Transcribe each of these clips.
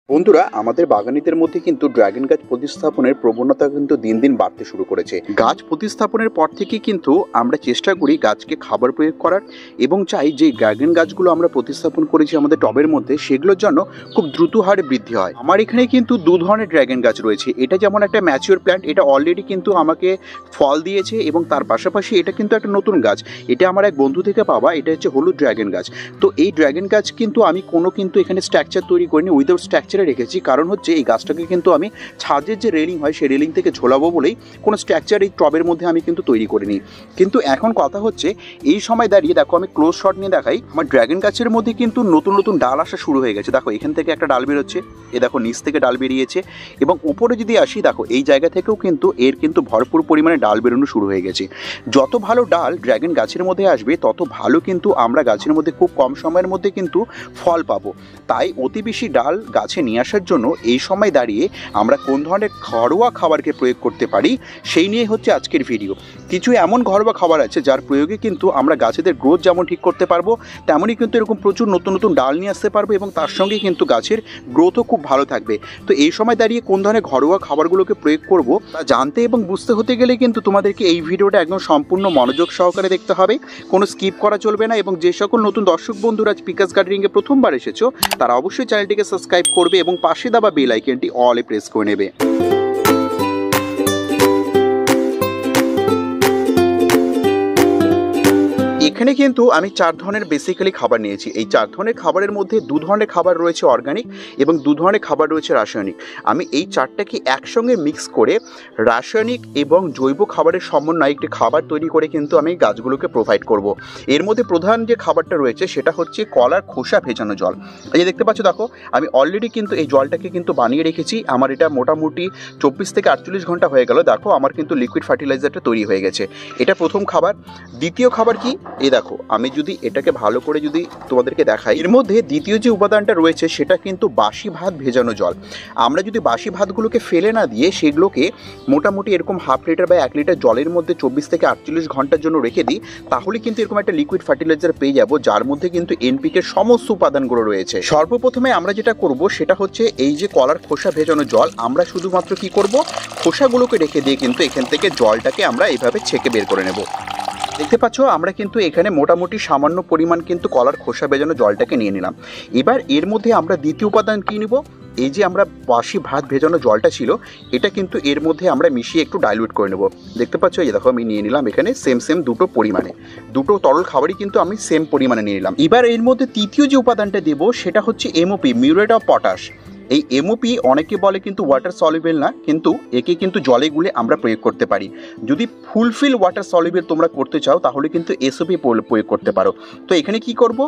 বন্ধুরা, আমাদের বাগানীদের মধ্যে কিন্তু ড্রাগন গাছ প্রতিস্থাপনের প্রবণতা কিন্তু দিন দিন বাড়তে শুরু করেছে। গাছ প্রতিস্থাপনের পর থেকে কিন্তু আমরা চেষ্টা করি গাছকে খাবার প্রয়োগ করার এবং চাই যে ড্রাগন গাছগুলো আমরা প্রতিস্থাপন করেছি আমাদের টবের মধ্যে সেগুলোর জন্য খুব দ্রুত হারে বৃদ্ধি হয়। আমার এখানে কিন্তু দু ধরনের ড্রাগন গাছ রয়েছে। এটা যেমন একটা ম্যাচিওর প্ল্যান্ট, এটা অলরেডি কিন্তু আমাকে ফল দিয়েছে এবং তার পাশাপাশি এটা কিন্তু একটা নতুন গাছ। এটা আমার এক বন্ধু থেকে পাওয়া, এটা হচ্ছে হলুদ ড্রাগন গাছ। তো এই ড্রাগন গাছ কিন্তু আমি কিন্তু এখানে স্ট্রাকচার তৈরি করিনি, উইদাউট স্ট্রাকচার রেখেছি। কারণ হচ্ছে এই গাছটাকে কিন্তু আমি ছাদের যে রেলিং হয় সেই রেলিং থেকে ঝোলাবো বলেই কোনো স্ট্রাকচার এই টবের মধ্যে আমি কিন্তু তৈরি করিনি। কিন্তু এখন কথা হচ্ছে এই সময় দাঁড়িয়ে দেখো, আমি ক্লোজ শট নিয়ে দেখাই, আমার ড্রাগন গাছের মধ্যে কিন্তু নতুন নতুন ডাল আসা শুরু হয়ে গেছে। দেখো এখান থেকে একটা ডাল বেরোচ্ছে, এ দেখো নিচ থেকে ডাল বেরিয়েছে এবং উপরে যদি আসি দেখো এই জায়গা থেকেও কিন্তু এর কিন্তু ভরপুর পরিমাণে ডাল বেরোনো শুরু হয়ে গেছে। যত ভালো ডাল ড্রাগন গাছের মধ্যে আসবে তত ভালো কিন্তু আমরা গাছের মধ্যে খুব কম সময়ের মধ্যে কিন্তু ফল পাবো। তাই অতি বেশি ডাল গাছে নিয়ে আসার জন্য এই সময় দাঁড়িয়ে আমরা কোন ধরনের ঘরোয়া খাবারকে প্রয়োগ করতে পারি সেই নিয়ে হচ্ছে আজকের ভিডিও। কিছু এমন ঘরোয়া খাবার আছে যার প্রয়োগে কিন্তু আমরা গাছেদের গ্রোথ যেমন ঠিক করতে পারবো, তেমনই কিন্তু এরকম প্রচুর নতুন নতুন ডাল নিয়ে আসতে পারবো এবং তার সঙ্গে কিন্তু গাছের গ্রোথও খুব ভালো থাকবে। তো এই সময় দাঁড়িয়ে কোন ধরনের ঘরোয়া খাবারগুলোকে প্রয়োগ করবো তা জানতে এবং বুঝতে হতে গেলে কিন্তু তোমাদেরকে এই ভিডিওটা একদম সম্পূর্ণ মনোযোগ সহকারে দেখতে হবে, কোনো স্কিপ করা চলবে না। এবং যে সকল নতুন দর্শক বন্ধুরা আজ পিকাস গার্ডেনিংয়ে প্রথমবার এসেছো তারা অবশ্যই চ্যানেলটিকে সাবস্ক্রাইব করবে এবং পাশে দেওয়া বেল আইকনটি অলে প্রেস করে নেবে। এখানে কিন্তু আমি 4 ধরনের বেসিক্যালি খাবার নিয়েছি। এই 4 ধরনের খাবারের মধ্যে 2 ধরনের খাবার রয়েছে অর্গানিক এবং 2 ধরনের খাবার রয়েছে রাসায়নিক। আমি এই 4টাকে একসঙ্গে মিক্স করে রাসায়নিক এবং জৈব খাবারের সমন্বয়ে একটি খাবার তৈরি করে কিন্তু আমি গাছগুলোকে প্রোভাইড করব। এর মধ্যে প্রধান যে খাবারটা রয়েছে সেটা হচ্ছে কলার খোসা ভেজানো জল। এই যে দেখতে পাচ্ছ, দেখো আমি অলরেডি কিন্তু এই জলটাকে কিন্তু বানিয়ে রেখেছি। আমার এটা মোটামুটি 24 থেকে 48 ঘন্টা হয়ে গেল। দেখো আমার কিন্তু লিকুইড ফার্টিলাইজারটা তৈরি হয়ে গেছে। এটা প্রথম খাবার। দ্বিতীয় খাবার কি, এই দেখো আমি যদি এটাকে ভালো করে যদি তোমাদেরকে দেখাই, এর মধ্যে দ্বিতীয় যে উপাদানটা রয়েছে সেটা কিন্তু বাসি ভাত ভেজানো জল। আমরা যদি বাসি ভাতগুলোকে ফেলে না দিয়ে সেগুলোকে মোটামুটি এরকম হাফ লিটার বা 1 লিটার জলের মধ্যে 24 থেকে 48 ঘন্টার জন্য রেখে দিই, তাহলে কিন্তু এরকম একটা লিকুইড ফার্টিলাইজার পেয়ে যাবো যার মধ্যে কিন্তু এনপিকে সমস্ত উপাদানগুলো রয়েছে। সর্বপ্রথমে আমরা যেটা করব সেটা হচ্ছে এই যে কলার খোসা ভেজানো জল, আমরা শুধুমাত্র কি করব, খোসাগুলোকে রেখে দিয়ে কিন্তু এখান থেকে জলটাকে আমরা এইভাবে ছেঁকে বের করে নেব। দেখতে পাচ্ছ আমরা কিন্তু এখানে মোটামুটি সামান্য পরিমাণ কিন্তু কলার খোসা ভেজানো জলটাকে নিয়ে নিলাম। এবার এর মধ্যে আমরা দ্বিতীয় উপাদান কি নিব, এই যে আমরা বাসি ভাত ভেজানো জলটা ছিল এটা কিন্তু এর মধ্যে আমরা মিশিয়ে একটু ডাইলুট করে নেব। দেখতে পাচ্ছ এই দেখো আমি নিয়ে নিলাম এখানে সেম দুটো পরিমাণে, দুটো তরল খাবারই কিন্তু আমি সেম পরিমাণে নিয়ে নিলাম। এবার এর মধ্যে তৃতীয় যে উপাদানটা দেবো সেটা হচ্ছে এমওপি, মিউরেট অফ পটাশ। এই এমওপি অনেকে বলে কিন্তু ওয়াটার সলিউবল না, কিন্তু একে কিন্তু জলে গুলে আমরা প্রয়োগ করতে পারি। যদি ফুলফিল ওয়াটার সলিউবল তোমরা করতে চাও তাহলে কিন্তু এসওপি প্রয়োগ করতে পারো। তো এখানে কি করব,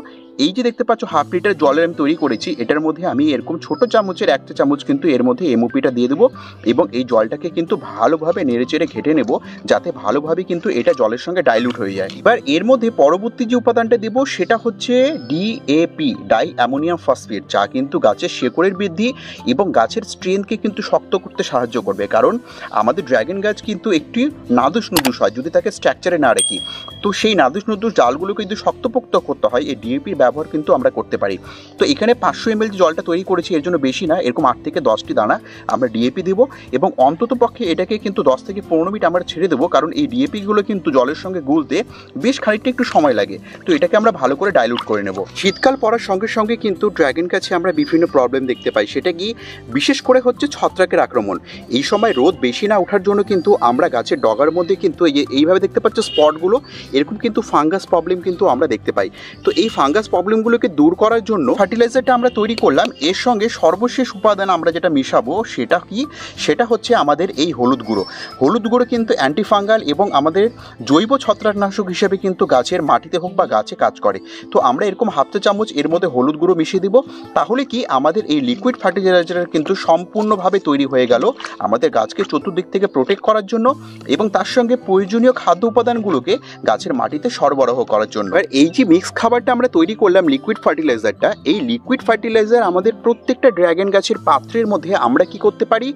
এই যে দেখতে পাচ্ছ হাফ লিটার জলের আমি তৈরি করেছি, এটার মধ্যে আমি এরকম ছোট চামচের 1 চামচ কিন্তু এর মধ্যে এমওপিটা দিয়ে দেবো এবং এই জলটাকে কিন্তু ভালোভাবে নেড়েচেড়ে ঘেটে নেব যাতে ভালোভাবে কিন্তু এটা জলের সঙ্গে ডাইলুট হয়ে যায়। এবার এর মধ্যে পরবর্তী যে উপাদানটা দেবো সেটা হচ্ছে ডিএপি, ডাই অ্যামোনিয়াম ফসফেট, যা কিন্তু গাছের শেকড়ের বৃদ্ধি এবং গাছের স্ট্রেংথকে কিন্তু শক্ত করতে সাহায্য করবে। কারণ আমাদের ড্রাগন গাছ কিন্তু একটি নাদুস নুদুস হয় যদি তাকে স্ট্রাকচারে না রাখি, তো সেই নাদুস নুদুস ডালগুলোকে যদি শক্তপোক্ত করতে হয় এই ডিএপির ব্যবহার কিন্তু আমরা করতে পারি। তো এখানে 500 ml যে জলটা তৈরি করেছি এর জন্য বেশি না, এরকম 8 থেকে 10টি দানা আমরা ডিএপি দেবো এবং অন্তত পক্ষে এটাকে কিন্তু 10 থেকে 15 মিনিট আমরা ছেড়ে দেবো, কারণ এই ডিএপিগুলো কিন্তু জলের সঙ্গে গুলতে বেশ খানিকটা একটু সময় লাগে। তো এটাকে আমরা ভালো করে ডাইলুট করে নেব। শীতকাল পড়ার সঙ্গে সঙ্গে কিন্তু ড্রাগন গাছে আমরা বিভিন্ন প্রবলেম দেখতে পাই, সেটা কি বিশেষ করে হচ্ছে ছত্রাকের আক্রমণ। এই সময় রোদ বেশি না ওঠার জন্য কিন্তু আমরা গাছের ডগার মধ্যে কিন্তু এইভাবে দেখতে পাচ্ছ স্পটগুলো, এরকম কিন্তু ফাঙ্গাস প্রবলেম কিন্তু আমরা দেখতে পাই। তো এই ফাঙ্গাস প্রবলেমগুলোকে দূর করার জন্য ফার্টিলাইজারটা আমরা তৈরি করলাম। এর সঙ্গে সর্বশেষ উপাদান আমরা যেটা মিশাবো সেটা কি, সেটা হচ্ছে আমাদের এই হলুদ গুঁড়ো। হলুদ গুঁড়ো কিন্তু অ্যান্টিফাঙ্গাল এবং আমাদের জৈব ছত্রাকনাশক হিসেবে কিন্তু গাছের মাটিতে হোক বা গাছে কাজ করে। তো আমরা এরকম হাফ চামচ এর মধ্যে হলুদ গুঁড়ো মিশিয়ে দিব, তাহলে কি আমাদের এই লিকুইড ফার্টিলাইজার কিন্তু সম্পূর্ণভাবে তৈরি হয়ে গেল আমাদের গাছকে চতুর্দিক থেকে প্রোটেক্ট করার জন্য এবং তার সঙ্গে প্রয়োজনীয় খাদ্য উপাদানগুলোকে গাছের মাটিতে সরবরাহ করার জন্য। আর এই যে মিক্স খাবারটা আমরা তৈরি করলাম লিকুইড ফার্টিলাইজারটা, এই লিকুইড ফার্টিলাইজার আমাদের প্রত্যেকটা ড্রাগন গাছের পাত্রের মধ্যে আমরা কি করতে পারি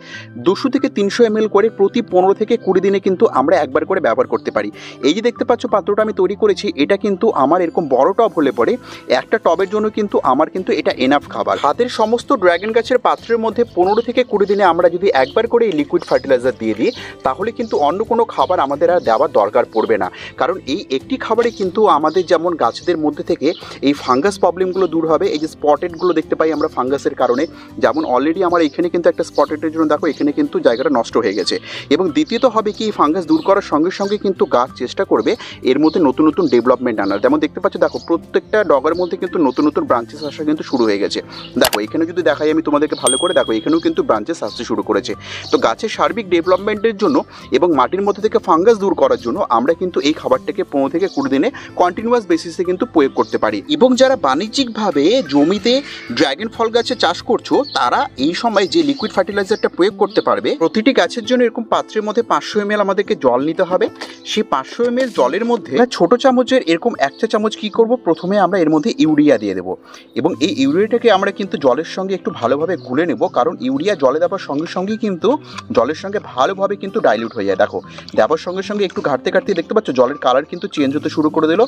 200 থেকে 300 ml করে প্রতি 15 থেকে 20 দিনে কিন্তু আমরা একবার করে ব্যবহার করতে পারি। এই যে দেখতে পাচ্ছ পাত্রটা আমি তৈরি করেছি, এটা কিন্তু আমার এরকম বড় টব হলে পরে একটা টবের জন্য কিন্তু আমার কিন্তু এটা এনাফ খাবার। হাতের সমস্ত ড্রাগন গাছের পাত্রের মধ্যে 15 থেকে 20 দিনে আমরা যদি একবার করে এই লিকুইড ফার্টিলাইজার দিয়ে দিই, তাহলে কিন্তু অন্য কোনো খাবার আমাদের আর দেওয়ার দরকার পড়বে না। কারণ এই একটি খাবারে কিন্তু আমাদের যেমন গাছদের মধ্যে থেকে এই ফাঙ্গাস প্রবলেমগুলো দূর হবে। এই যে স্পটেডগুলো দেখতে পাই আমরা ফাঙ্গাসের কারণে, যেমন অলরেডি আমার এখানে কিন্তু একটা স্পটেডের জন্য দেখো এখানে কিন্তু জায়গাটা নষ্ট হয়ে গেছে। এবং দ্বিতীয়ত হবে কি, এই ফাঙ্গাস দূর করার সঙ্গে সঙ্গে কিন্তু গাছ চেষ্টা করবে এর মধ্যে নতুন নতুন ডেভেলপমেন্ট আনার। যেমন দেখতে পাচ্ছ দেখো প্রত্যেকটা ডগার মধ্যে কিন্তু নতুন নতুন ব্রাঞ্চেস আসা কিন্তু শুরু হয়ে গেছে। দেখো এখানে যদি দেখাই আমি তোমাদেরকে ভালো করে, দেখো এখানেও কিন্তু ব্রাঞ্চেস আসতে শুরু করেছে। তো গাছের সার্বিক ডেভেলপমেন্টের জন্য এবং মাটির মধ্যে থেকে ফাঙ্গাস দূর করার জন্য আমরা কিন্তু এই খাবারটাকে 15 থেকে 20 দিনে কন্টিনিউয়াস বেসিসে কিন্তু প্রয়োগ করতে পারি। এবং যারা বাণিজ্যিকভাবে জমিতে ড্রাগন ফল গাছে চাষ করছো, তারা এই সময় যে লিকুইড ফার্টিলাইজারটা প্রয়োগ করতে পারবে। প্রতিটি গাছের জন্য এরকম পাত্রের মধ্যে 500 ml আমাদেরকে জল নিতে হবে। সেই 500 ml জলের মধ্যে ছোট চামচের এরকম 1 চা চামচ কি করব, প্রথমে আমরা এর মধ্যে ইউরিয়া দিয়ে দেবো। এবং এই ইউরিয়াটাকে আমরা কিন্তু জলের সঙ্গে একটু ভালোভাবে গুলে নেব, কারণ ইউরিয়া জলে দেওয়ার সঙ্গে সঙ্গেই কিন্তু জলের সঙ্গে ভালোভাবে কিন্তু ডাইলিউট হয়ে যায়। দেখো দেওয়ার সঙ্গে সঙ্গে একটু ঘাটতে ঘাটতে দেখতে পাচ্ছ জলের কালার কিন্তু চেঞ্জ হতে শুরু করে দিল।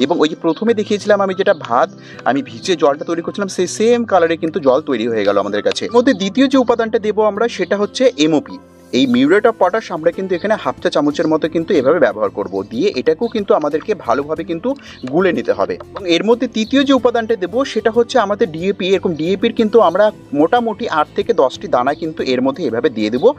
এবং ওই যে প্রথমে দেখিয়েছিলাম আমি যেটা ভাত আমি ভিজে জলটা তৈরি করছিলাম, সেই সেম কালারে কিন্তু জল তৈরি হয়ে গেল আমাদের কাছে। এর মধ্যে দ্বিতীয় যে উপাদানটা দেবো আমরা, সেটা হচ্ছে এমওপি। এই মিউরেট অফ পটাশ আমরা কিন্তু এখানে 1/2 চা চামচের মতো কিন্তু এভাবে ব্যবহার করব। দিয়ে এটাকেও কিন্তু আমাদেরকে ভালোভাবে কিন্তু গুলে নিতে হবে। এবং এর মধ্যে তৃতীয় যে উপাদানটা দেবো সেটা হচ্ছে আমাদের ডিএপি। এরকম ডিএপির কিন্তু আমরা মোটামুটি 8 থেকে 10টি দানা কিন্তু এর মধ্যে এভাবে দিয়ে দেবো।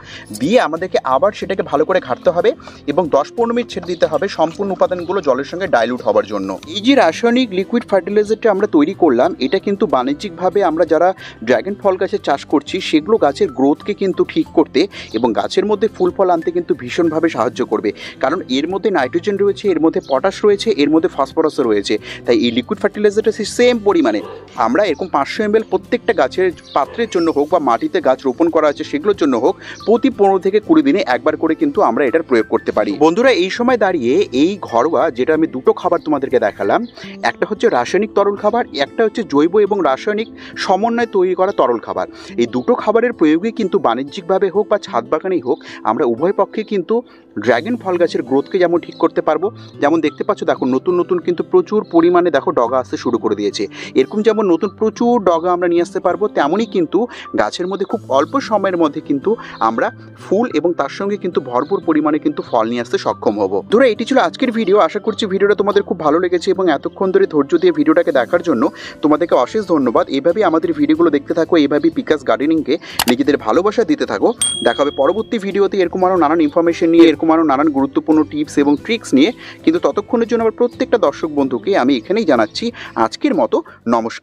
দিয়ে আমাদেরকে আবার সেটাকে ভালো করে ঘাটতে হবে এবং 10-15 মিনিট ছেড়ে দিতে হবে সম্পূর্ণ উপাদানগুলো জলের সঙ্গে ডাইলুট হওয়ার জন্য। এই যে রাসায়নিক লিকুইড ফার্টিলাইজারটা আমরা তৈরি করলাম, এটা কিন্তু বাণিজ্যিকভাবে আমরা যারা ড্রাগন ফল গাছের চাষ করছি সেগুলো গাছের গ্রোথকে কিন্তু ঠিক করতে এবং গাছের মধ্যে ফুল ফল আনতে কিন্তু ভীষণভাবে সাহায্য করবে। কারণ এর মধ্যে নাইট্রোজেন রয়েছে, এর মধ্যে পটাশ রয়েছে, এর মধ্যে ফসফরাসও রয়েছে। তাই এই লিকুইড ফার্টিলাইজারটা সেম পরিমাণে আমরা এরকম 500 ml প্রত্যেকটা গাছের পাত্রের জন্য হোক বা মাটিতে গাছ রোপণ করা আছে সেগুলোর জন্য হোক, প্রতি 15 থেকে 20 দিনে একবার করে কিন্তু আমরা এটার প্রয়োগ করতে পারি। বন্ধুরা এই সময় দাঁড়িয়ে এই ঘরোয়া যেটা আমি দুটো খাবার তোমাদেরকে দেখালাম, একটা হচ্ছে রাসায়নিক তরল খাবার, একটা হচ্ছে জৈব এবং রাসায়নিক সমন্বয়ে তৈরি করা তরল খাবার। এই দুটো খাবারের প্রয়োগে কিন্তু বাণিজ্যিকভাবে হোক বা ছাদ বাগানেই হোক, আমরা উভয় পক্ষে কিন্তু ড্রাগন ফল গাছের গ্রোথকে যেমন ঠিক করতে পারবো। যেমন দেখতে পাচ্ছ দেখো নতুন নতুন কিন্তু প্রচুর পরিমাণে দেখো ডগা আসতে শুরু করে দিয়েছে। এরকম যেমন নতুন প্রচুর ডগা আমরা নিয়ে আসতে পারবো, তেমনই কিন্তু গাছের মধ্যে খুব অল্প সময়ের মধ্যে কিন্তু আমরা ফুল এবং তার সঙ্গে কিন্তু ভরপুর পরিমাণে কিন্তু ফল নিয়ে আসতে সক্ষম হবো। ধরো এটি ছিল আজকের ভিডিও। আশা করছি ভিডিওটা তোমাদের খুব ভালো লেগেছে এবং এতক্ষণ ধরে ধৈর্য দিয়ে ভিডিওটাকে দেখার জন্য তোমাদেরকে অশেষ ধন্যবাদ। এইভাবেই আমাদের ভিডিওগুলো দেখতে থাকো, এইভাবেই পিকাস গার্ডেনিংকে নিজেদের ভালোবাসা দিতে থাকো। দেখা হবে পরবর্তী ভিডিওতে এরকম আরও নানান ইনফরমেশন নিয়ে, এরকম আরও নানান গুরুত্বপূর্ণ টিপস এবং ট্রিক্স নিয়ে। কিন্তু ততক্ষণের জন্য আমার প্রত্যেকটা দর্শক বন্ধুকে আমি এখানেই জানাচ্ছি আজকের মতো নমস্কার।